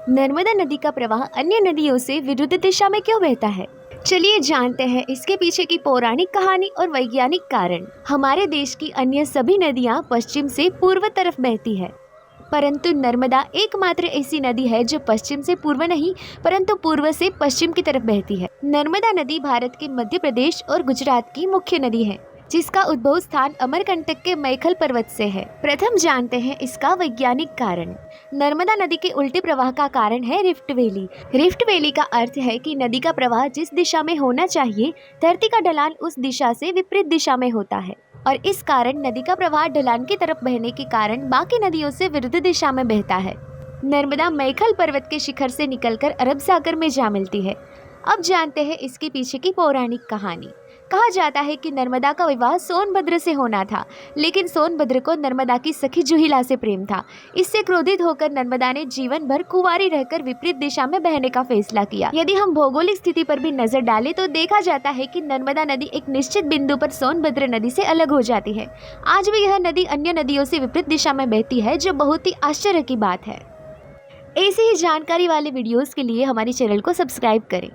नर्मदा नदी का प्रवाह अन्य नदियों से विरुद्ध दिशा में क्यों बहता है? चलिए जानते हैं इसके पीछे की पौराणिक कहानी और वैज्ञानिक कारण। हमारे देश की अन्य सभी नदियां पश्चिम से पूर्व तरफ बहती है, परंतु नर्मदा एकमात्र ऐसी नदी है जो पश्चिम से पूर्व नहीं परंतु पूर्व से पश्चिम की तरफ बहती है। नर्मदा नदी भारत के मध्य प्रदेश और गुजरात की मुख्य नदी है, जिसका उद्भव स्थान अमरकंटक के मैखल पर्वत से है। प्रथम जानते हैं इसका वैज्ञानिक कारण। नर्मदा नदी के उल्टे प्रवाह का कारण है रिफ्ट वैली। रिफ्ट वैली का अर्थ है कि नदी का प्रवाह जिस दिशा में होना चाहिए, धरती का ढलान उस दिशा से विपरीत दिशा में होता है और इस कारण नदी का प्रवाह ढलान की तरफ बहने के कारण बाकी नदियों से विरुद्ध दिशा में बहता है। नर्मदा मैखल पर्वत के शिखर से निकलकर अरब सागर में जा मिलती है। अब जानते हैं इसके पीछे की पौराणिक कहानी। कहा जाता है कि नर्मदा का विवाह सोनभद्र से होना था, लेकिन सोनभद्र को नर्मदा की सखी जुहिला से प्रेम था। इससे क्रोधित होकर नर्मदा ने जीवन भर कुंवारी रहकर विपरीत दिशा में बहने का फैसला किया। यदि हम भौगोलिक स्थिति पर भी नजर डालें तो देखा जाता है कि नर्मदा नदी एक निश्चित बिंदु पर सोनभद्र नदी से अलग हो जाती है। आज भी यह नदी अन्य नदियों से विपरीत दिशा में बहती है, जो बहुत ही आश्चर्य की बात है। ऐसी ही जानकारी वाले वीडियोस के लिए हमारे चैनल को सब्सक्राइब करें।